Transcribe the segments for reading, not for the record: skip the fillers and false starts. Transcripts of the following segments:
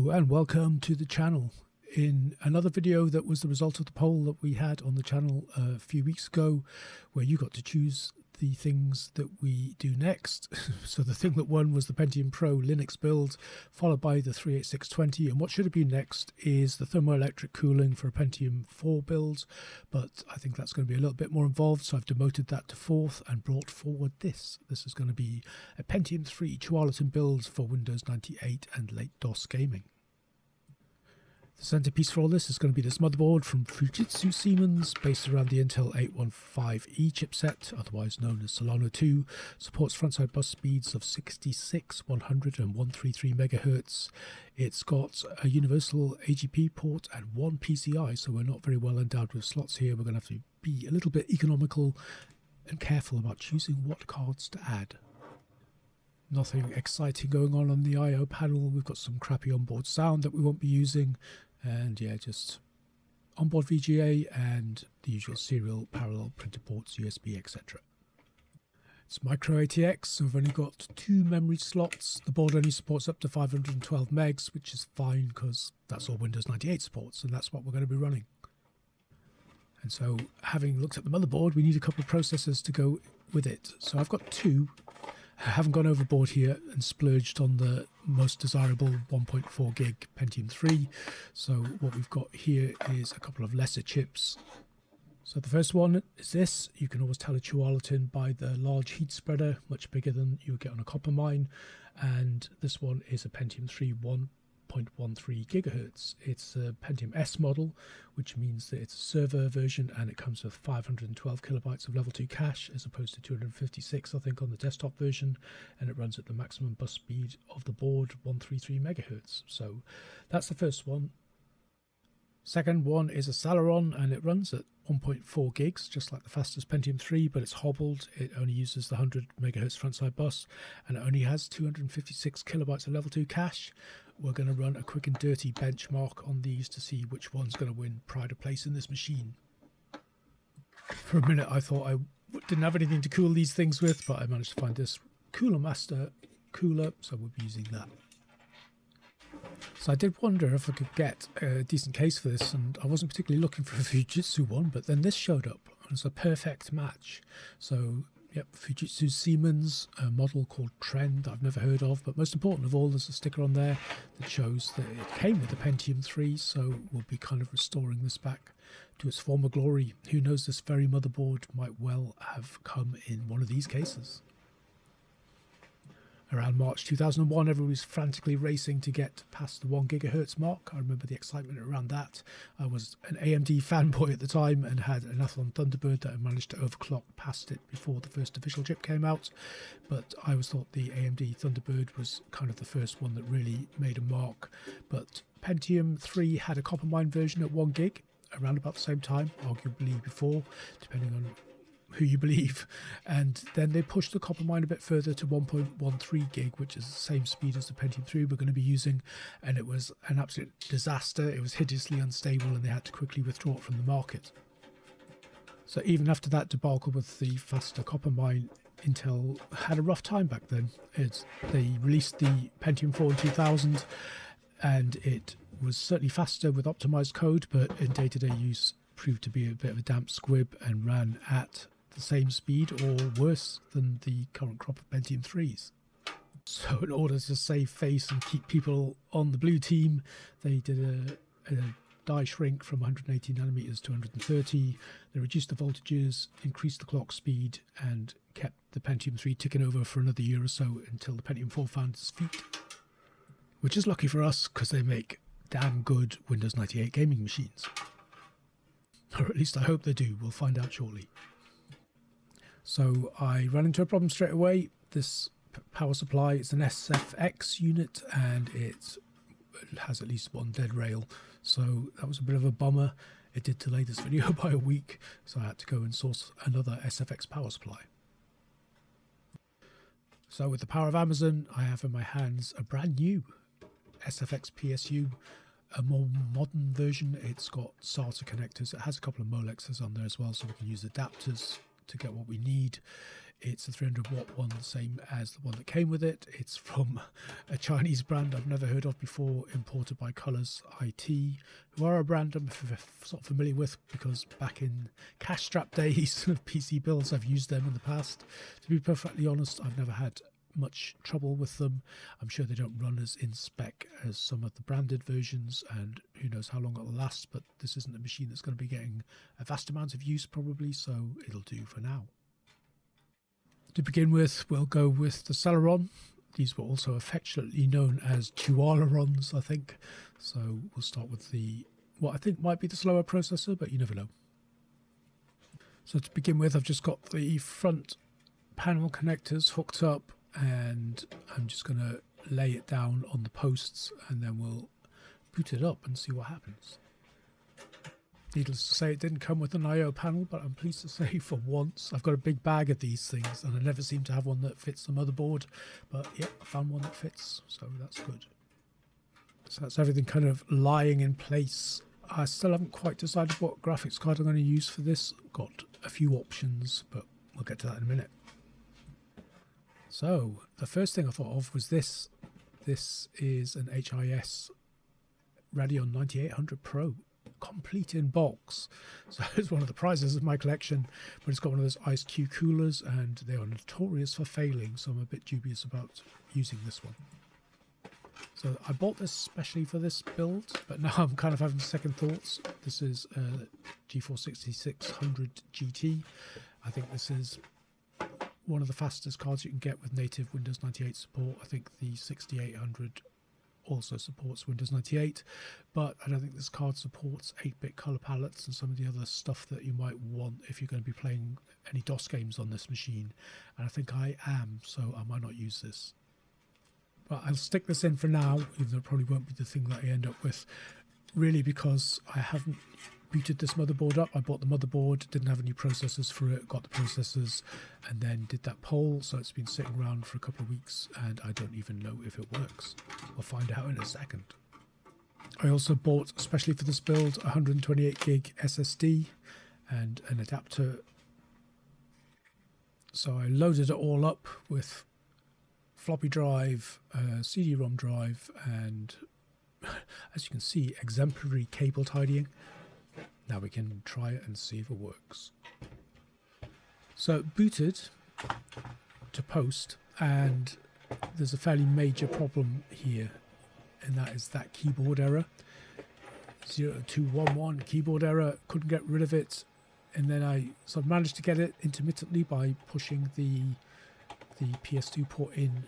Hello and welcome to the channel. In another video that was the result of the poll that we had on the channel a few weeks ago, where you got to choose the things that we do next. So the thing that won was the Pentium Pro Linux build, followed by the 38620, and what should have been next is the thermoelectric cooling for a Pentium 4 build, but I think that's going to be a little bit more involved, so I've demoted that to fourth and brought forward this. This is going to be a Pentium 3 Tualatin build for Windows 98 and late DOS gaming. The centerpiece for all this is going to be this motherboard from Fujitsu Siemens, based around the Intel 815E chipset, otherwise known as Solano 2, supports frontside bus speeds of 66, 100 and 133 MHz. It's got a universal AGP port and one PCI, so we're not very well endowed with slots here. We're going to have to be a little bit economical and careful about choosing what cards to add. Nothing exciting going on the I/O panel. We've got some crappy onboard sound that we won't be using, and yeah, just onboard VGA and the usual serial parallel printer ports, USB, etc. It's micro ATX, so we've only got 2 memory slots. The board only supports up to 512 megs, which is fine because that's all Windows 98 supports, and that's what we're going to be running. And so, having looked at the motherboard, we need a couple of processors to go with it. So I've got 2. I haven't gone overboard here and splurged on the most desirable 1.4 gig Pentium 3. So what we've got here is a couple of lesser chips. So the first one is this. You can always tell a Tualatin by the large heat spreader, much bigger than you would get on a copper mine. And this one is a Pentium 3 1.13 gigahertz. It's a Pentium S model, which means that it's a server version and it comes with 512 kilobytes of level 2 cache as opposed to 256 I think on the desktop version, and it runs at the maximum bus speed of the board, 133 megahertz. So that's the first one. Second one is a Celeron, and it runs at 1.4 gigs, just like the fastest Pentium 3, but it's hobbled. It only uses the 100 megahertz frontside bus, and it only has 256 kilobytes of level 2 cache. We're going to run a quick and dirty benchmark on these to see which one's going to win pride of place in this machine. For a minute I thought I didn't have anything to cool these things with, but I managed to find this Cooler Master cooler, so we'll be using that. So I did wonder if I could get a decent case for this, and I wasn't particularly looking for a Fujitsu one, but then this showed up and it's a perfect match. So yep, Fujitsu Siemens, a model called Trend I've never heard of, but most important of all, there's a sticker on there that shows that it came with the Pentium 3, so we'll be kind of restoring this back to its former glory. Who knows, this very motherboard might well have come in one of these cases. Around March 2001, everyone was frantically racing to get past the 1 gigahertz mark. I remember the excitement around that. I was an AMD fanboy at the time and had an Athlon Thunderbird that I managed to overclock past it before the first official chip came out. But I always thought the AMD Thunderbird was kind of the first one that really made a mark. But Pentium 3 had a copper mine version at 1 gig around about the same time, arguably before, depending on who you believe, and then they pushed the copper mine a bit further to 1.13 gig, which is the same speed as the Pentium 3 we're going to be using, and it was an absolute disaster. It was hideously unstable and they had to quickly withdraw it from the market. So even after that debacle with the faster copper mine, Intel had a rough time back then. They released the Pentium 4 in 2000 and it was certainly faster with optimized code, but in day-to-day use proved to be a bit of a damp squib and ran at the same speed or worse than the current crop of Pentium 3s. So in order to save face and keep people on the blue team, they did a die shrink from 180 nanometers to 130. They reduced the voltages, increased the clock speed, and kept the Pentium 3 ticking over for another year or so until the Pentium 4 found its feet. Which is lucky for us because they make damn good Windows 98 gaming machines. Or at least I hope they do. We'll find out shortly. So I ran into a problem straight away. This power supply is an SFX unit and it has at least one dead rail. So that was a bit of a bummer. It did delay this video by a week, so I had to go and source another SFX power supply. So with the power of Amazon, I have in my hands a brand new SFX PSU, a more modern version. It's got SATA connectors. It has a couple of Molexes on there as well, so we can use adapters to get what we need. It's a 300 watt one, the same as the one that came with it. It's from a Chinese brand I've never heard of before, imported by Colors IT, who are a brand I'm sort of familiar with because back in cash strap days of PC builds I've used them in the past. To be perfectly honest, I've never had much trouble with them. I'm sure they don't run as in spec as some of the branded versions, and who knows how long it'll last, but this isn't a machine that's going to be getting a vast amount of use probably, so it'll do for now. To begin with, we'll go with the Celeron. These were also affectionately known as Tualarons, I think. So we'll start with what I think might be the slower processor, but you never know. So to begin with, I've just got the front panel connectors hooked up, and I'm just going to lay it down on the posts, and then we'll boot it up and see what happens. Needless to say, it didn't come with an I/O panel, but I'm pleased to say for once I've got a big bag of these things, and I never seem to have one that fits the motherboard, but yeah, I found one that fits, so that's good. So that's everything kind of lying in place. I still haven't quite decided what graphics card I'm going to use for this. Got a few options, but we'll get to that in a minute. So the first thing I thought of was this. This is an HIS Radeon 9800 Pro, complete in box. So it's one of the prizes of my collection, but it's got one of those ice cube coolers, and they are notorious for failing, so I'm a bit dubious about using this one. So I bought this especially for this build, but now I'm kind of having second thoughts. This is a GeForce 6600 GT. I think this is one of the fastest cards you can get with native Windows 98 support. I think the 6800 also supports Windows 98, but I don't think this card supports 8-bit color palettes and some of the other stuff that you might want if you're going to be playing any DOS games on this machine, and I think I am, so I might not use this. But I'll stick this in for now, even though it probably won't be the thing that I end up with, really because I haven't booted this motherboard up. I bought the motherboard, didn't have any processors for it, got the processors, and then did that poll, so it's been sitting around for a couple of weeks, and I don't even know if it works. We'll find out in a second. I also bought, especially for this build, 128 gig SSD and an adapter. So I loaded it all up with floppy drive, CD-ROM drive, and as you can see, exemplary cable tidying. Now we can try it and see if it works. So booted to post, and there's a fairly major problem here, and that is that keyboard error. 0211 keyboard error, couldn't get rid of it, and then I sort of managed to get it intermittently by pushing the PS2 port in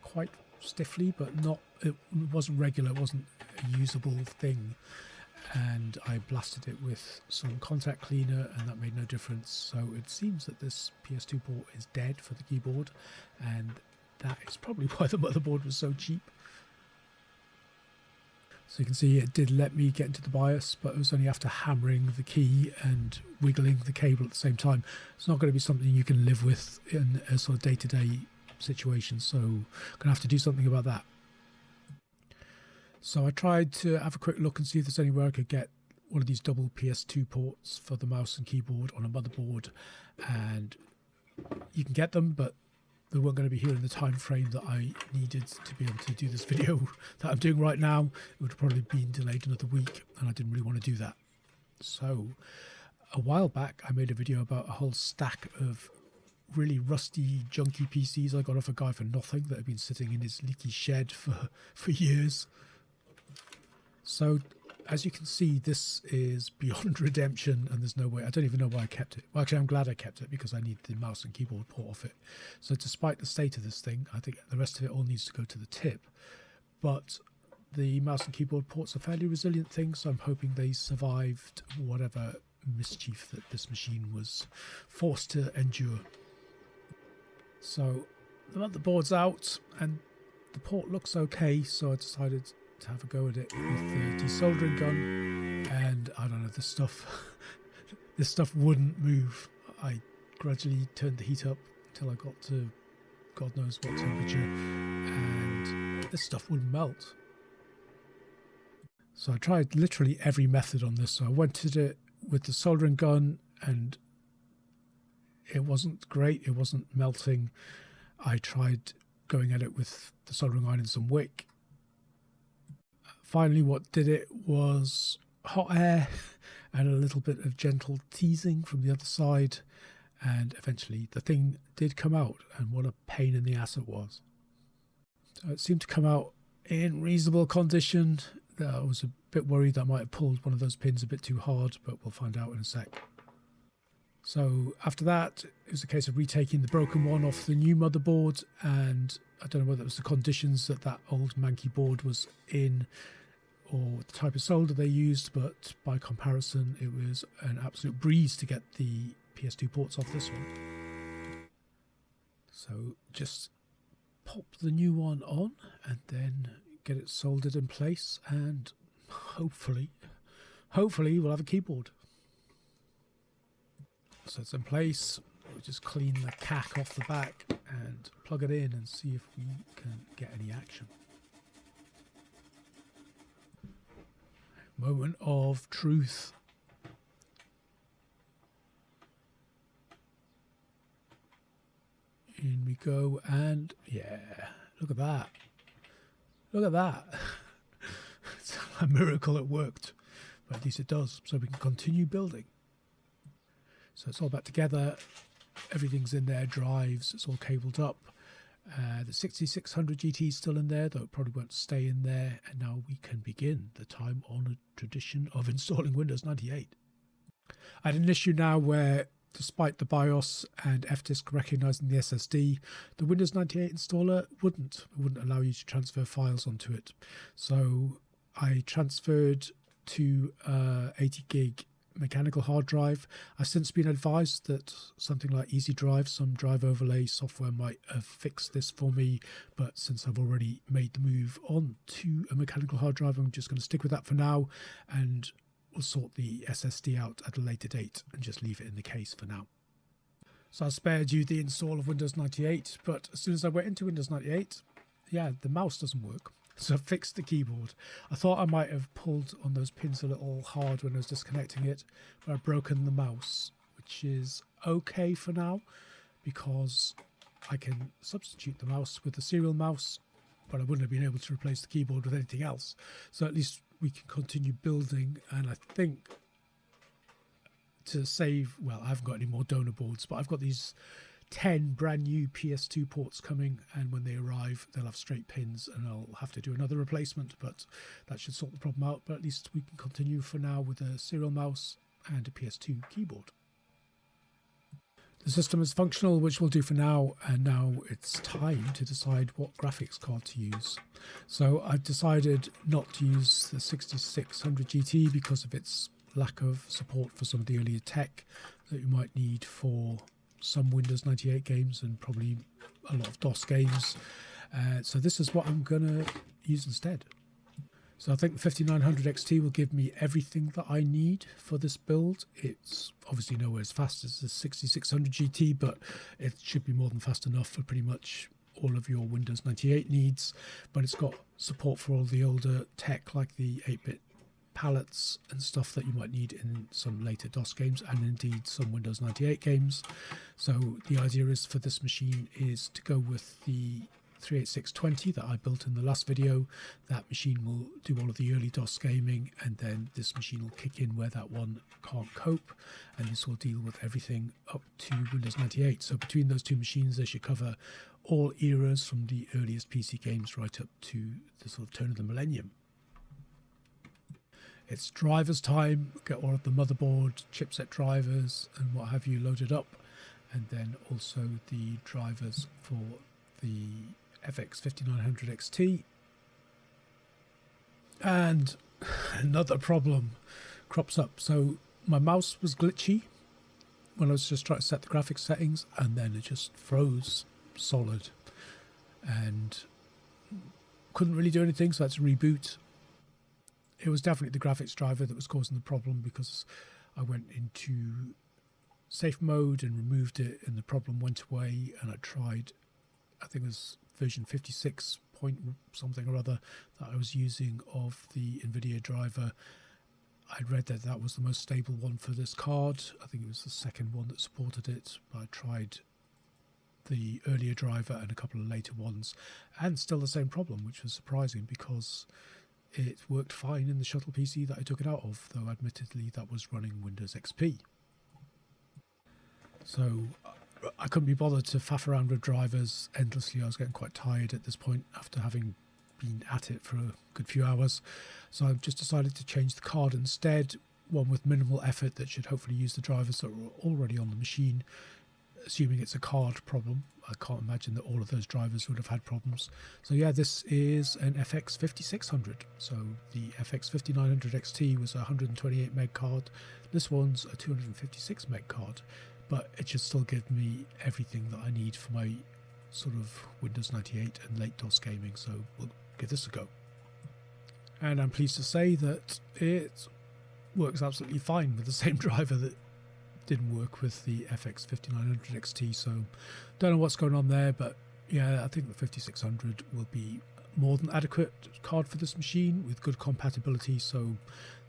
quite stiffly, but not, it wasn't regular, it wasn't a usable thing. And I blasted it with some contact cleaner, and that made no difference. So it seems that this PS2 port is dead for the keyboard, and that is probably why the motherboard was so cheap. So you can see it did let me get into the BIOS, but it was only after hammering the key and wiggling the cable at the same time. It's not going to be something you can live with in a sort of day-to-day situation, so I'm going to have to do something about that. So I tried to have a quick look and see if there's anywhere I could get one of these double PS2 ports for the mouse and keyboard on a motherboard, and you can get them, but they weren't going to be here in the time frame that I needed to be able to do this video that I'm doing right now. It would have probably been delayed another week, and I didn't really want to do that. So a while back I made a video about a whole stack of really rusty, junky PCs I got off a guy for nothing that had been sitting in his leaky shed for years. So as you can see, this is beyond redemption, and there's no way, I don't even know why I kept it. Well, actually I'm glad I kept it because I need the mouse and keyboard port off it. So despite the state of this thing, I think the rest of it all needs to go to the tip. But the mouse and keyboard ports are fairly resilient things, so I'm hoping they survived whatever mischief that this machine was forced to endure. So the motherboard's out and the port looks okay, so I decided to have a go at it with the desoldering gun, and I don't know, this stuff wouldn't move. I gradually turned the heat up until I got to God knows what temperature, and this stuff wouldn't melt. So I tried literally every method on this. So I went at it with the soldering gun, and it wasn't great. It wasn't melting. I tried going at it with the soldering iron and some wick. Finally, what did it was hot air and a little bit of gentle teasing from the other side, and eventually the thing did come out, and what a pain in the ass it was. So it seemed to come out in reasonable condition. I was a bit worried that I might have pulled one of those pins a bit too hard, but we'll find out in a sec. So after that, it was a case of retaking the broken one off the new motherboard, and I don't know whether it was the conditions that that old manky board was in or the type of solder they used, but by comparison it was an absolute breeze to get the PS2 ports off this one. So just pop the new one on and then get it soldered in place, and hopefully we'll have a keyboard. So it's in place. We'll just clean the cack off the back and plug it in and see if we can get any action. Moment of truth. In we go, and yeah, look at that. Look at that. It's a miracle it worked, but at least it does, so we can continue building. So it's all back together. Everything's in there, drives, it's all cabled up. The 6600 GT is still in there, though it probably won't stay in there. And now we can begin the time-honoured tradition of installing Windows 98. I had an issue now where, despite the BIOS and F-Disk recognising the SSD, the Windows 98 installer wouldn't allow you to transfer files onto it. So I transferred to 80 gig mechanical hard drive. I've since been advised that something like Easy Drive, some drive overlay software, might have fixed this for me, but since I've already made the move on to a mechanical hard drive, I'm just going to stick with that for now, and we'll sort the SSD out at a later date and just leave it in the case for now. So I spared you the install of Windows 98, but as soon as I went into Windows 98, yeah, the mouse doesn't work. So I fixed the keyboard. I thought I might have pulled on those pins a little hard when I was disconnecting it, but I've broken the mouse, which is okay for now because I can substitute the mouse with a serial mouse, but I wouldn't have been able to replace the keyboard with anything else. So at least we can continue building, and I think to save, well, I haven't got any more donor boards, but I've got these 10 brand new PS2 ports coming, and when they arrive they'll have straight pins and I'll have to do another replacement, but that should sort the problem out. But at least we can continue for now with a serial mouse and a PS2 keyboard. The system is functional, which we'll do for now, and now it's time to decide what graphics card to use. So I've decided not to use the 6600 GT because of its lack of support for some of the earlier tech that you might need for some Windows 98 games and probably a lot of DOS games. So this is what I'm going to use instead. So I think the 5900 XT will give me everything that I need for this build. It's obviously nowhere as fast as the 6600 GT, but it should be more than fast enough for pretty much all of your Windows 98 needs. But it's got support for all the older tech like the 8-bit palettes and stuff that you might need in some later DOS games and indeed some Windows 98 games. So the idea is for this machine is to go with the 38620 that I built in the last video. That machine will do all of the early DOS gaming, and then this machine will kick in where that one can't cope, and this will deal with everything up to Windows 98. So between those two machines they should cover all eras from the earliest PC games right up to the sort of turn of the millennium. It's drivers time. Get all of the motherboard, chipset drivers and what have you loaded up, and then also the drivers for the FX 5900 XT. And another problem crops up. So my mouse was glitchy when I was just trying to set the graphics settings, and then it just froze solid and couldn't really do anything, so I had to reboot. It was definitely the graphics driver that was causing the problem, because I went into safe mode and removed it and the problem went away, and I tried, I think it was version 56 point something or other that I was using of the NVIDIA driver. I'd read that that was the most stable one for this card. I think it was the second one that supported it, but I tried the earlier driver and a couple of later ones, and still the same problem, which was surprising because it worked fine in the shuttle PC that I took it out of, though admittedly that was running Windows XP. So I couldn't be bothered to faff around with drivers endlessly. I was getting quite tired at this point after having been at it for a good few hours. So I've just decided to change the card instead, one with minimal effort that should hopefully use the drivers that were already on the machine, assuming it's a card problem. I can't imagine that all of those drivers would have had problems. So yeah, this is an FX 5600. So the FX 5900 XT was a 128 meg card. This one's a 256 meg card, but it should still give me everything that I need for my sort of Windows 98 and late DOS gaming. So we'll give this a go. And I'm pleased to say that it works absolutely fine with the same driver that didn't work with the FX 5900 XT, so don't know what's going on there, but yeah, I think the 5600 will be more than adequate card for this machine with good compatibility, so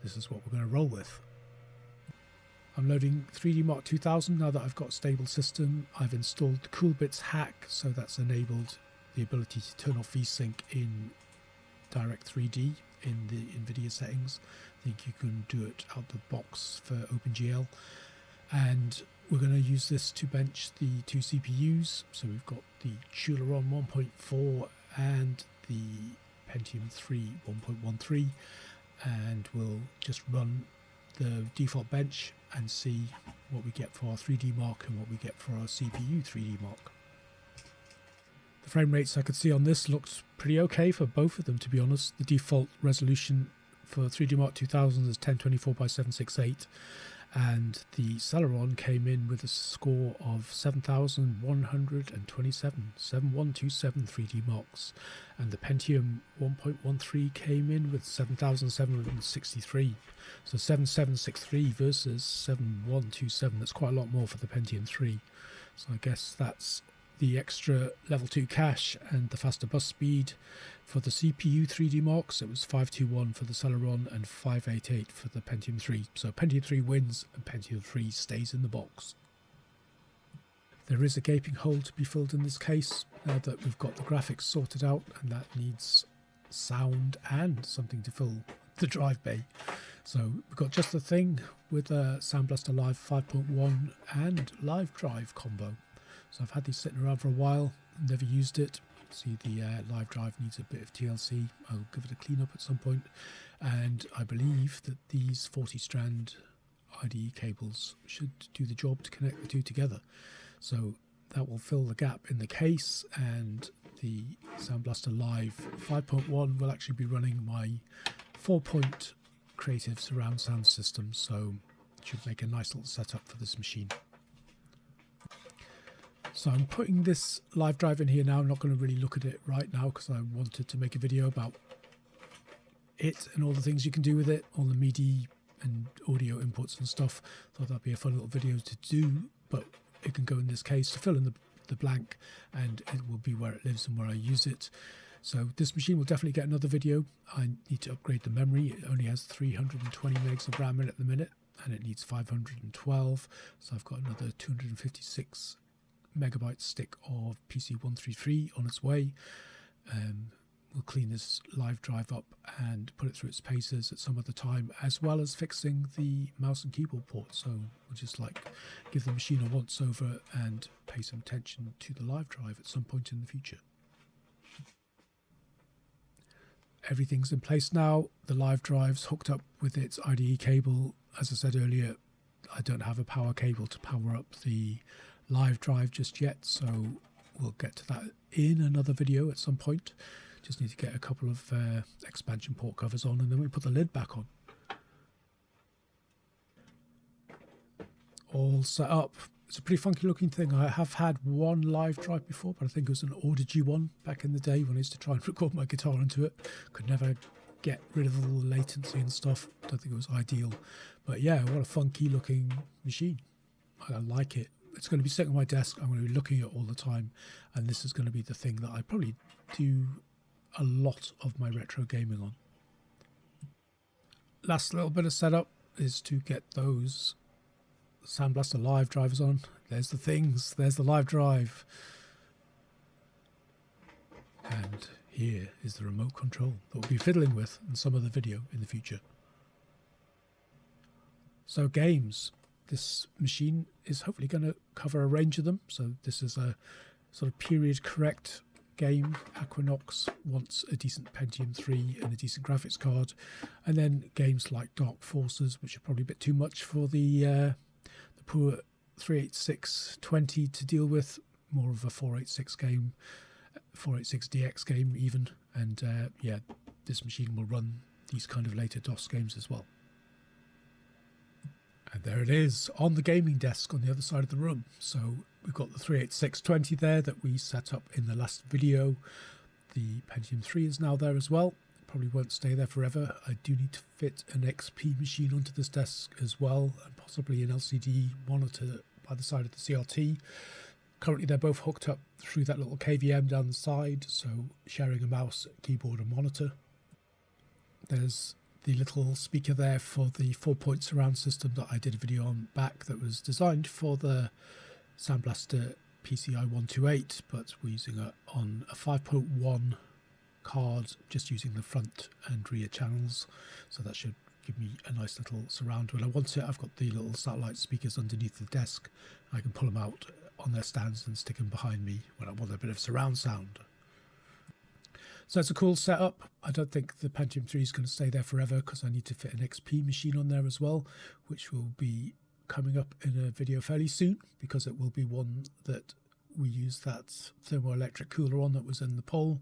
this is what we're going to roll with. I'm loading 3D Mark 2000 now that I've got a stable system. I've installed the Coolbits hack, so that's enabled the ability to turn off VSync in Direct 3D in the NVIDIA settings. I think you can do it out the box for OpenGL. And we're going to use this to bench the two CPUs. So we've got the Tualatin 1.4 and the Pentium III 1.13, and we'll just run the default bench and see what we get for our 3D Mark and what we get for our CPU 3D Mark. The frame rates I could see on this looked pretty okay for both of them, to be honest. The default resolution for 3D Mark 2000 is 1024 by 768. And the Celeron came in with a score of 7,127, 7127 3D marks, and the Pentium 1.13 came in with 7,763, so 7763 versus 7127. That's quite a lot more for the Pentium 3, so I guess that's the extra level 2 cache and the faster bus speed. For the CPU 3D marks, it was 521 for the Celeron and 588 for the Pentium 3. So Pentium 3 wins and Pentium 3 stays in the box. There is a gaping hole to be filled in this case now that we've got the graphics sorted out, and that needs sound and something to fill the drive bay. So we've got just the thing with a Sound Blaster Live 5.1 and Live Drive combo. So I've had these sitting around for a while, never used it. See, the live drive needs a bit of TLC. I'll give it a clean up at some point. And I believe that these 40-strand IDE cables should do the job to connect the two together. So that will fill the gap in the case, and the Sound Blaster Live 5.1 will actually be running my 4-point Creative surround sound system, so it should make a nice little setup for this machine. So I'm putting this live drive in here now. I'm not going to really look at it right now because I wanted to make a video about it and all the things you can do with it, all the MIDI and audio inputs and stuff. Thought that'd be a fun little video to do, but it can go in this case to fill in the blank, and it will be where it lives and where I use it. So this machine will definitely get another video. I need to upgrade the memory. It only has 320 megs of RAM in it at the minute, and it needs 512. So I've got another 256 megabyte stick of PC133 on its way. We'll clean this live drive up and put it through its paces at some other time, as well as fixing the mouse and keyboard port. So we'll just like give the machine a once over and pay some attention to the live drive at some point in the future. Everything's in place now. The live drive's hooked up with its IDE cable. As I said earlier, I don't have a power cable to power up the live drive just yet, so we'll get to that in another video at some point. Just need to get a couple of expansion port covers on, and then we put the lid back on. All set up. It's a pretty funky looking thing. I have had one live drive before, but I think it was an Audigy one back in the day when I used to try and record my guitar into it. Could never get rid of all the latency and stuff. Don't think it was ideal, but yeah, what a funky looking machine. I like it. It's going to be sitting on my desk. I'm going to be looking at it all the time, and this is going to be the thing that I probably do a lot of my retro gaming on. Last little bit of setup. is to get those Sound Blaster Live drivers on. There's the things, there's the live drive. And here is the remote control that we'll be fiddling with in some of the video in the future. So games. This machine is hopefully going to cover a range of them. So this is a sort of period correct game. Equinox wants a decent Pentium 3 and a decent graphics card. And then games like Dark Forces, which are probably a bit too much for the poor 38620 to deal with. More of a 486 game, 486DX game even. And yeah, this machine will run these kind of later DOS games as well. And there it is on the gaming desk on the other side of the room. So we've got the 38620 there that we set up in the last video. The Pentium 3 is now there as well. Probably won't stay there forever. I do need to fit an XP machine onto this desk as well, and possibly an LCD monitor by the side of the CRT. Currently they're both hooked up through that little KVM down the side, so sharing a mouse, keyboard and monitor. There's the little speaker there for the 4-point surround system that I did a video on back that was designed for the Sound Blaster PCI 128, but we're using it on a 5.1 card, just using the front and rear channels. So that should give me a nice little surround when I want it. I've got the little satellite speakers underneath the desk. I can pull them out on their stands and stick them behind me when I want a bit of surround sound. So it's a cool setup. I don't think the Pentium 3 is going to stay there forever because I need to fit an XP machine on there as well, which will be coming up in a video fairly soon, because it will be one that we use that thermoelectric cooler on that was in the poll.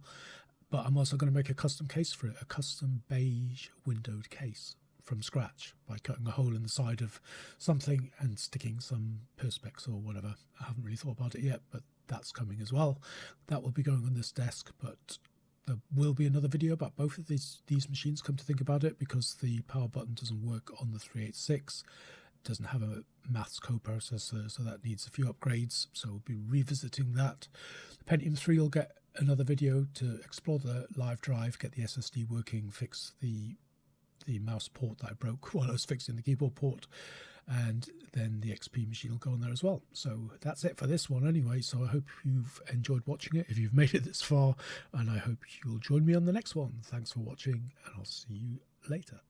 But I'm also going to make a custom case for it, a custom beige windowed case from scratch by cutting a hole in the side of something and sticking some Perspex or whatever. I haven't really thought about it yet, but that's coming as well. That will be going on this desk, but there will be another video about both of these machines, come to think about it, because the power button doesn't work on the 386. It doesn't have a maths coprocessor, so that needs a few upgrades. So we'll be revisiting that. The Pentium 3 will get another video to explore the live drive, get the SSD working, fix the mouse port that I broke while I was fixing the keyboard port, and then the XP machine will go on there as well. So that's it for this one anyway. So I hope you've enjoyed watching it, if you've made it this far, and I hope you'll join me on the next one. Thanks for watching, and I'll see you later.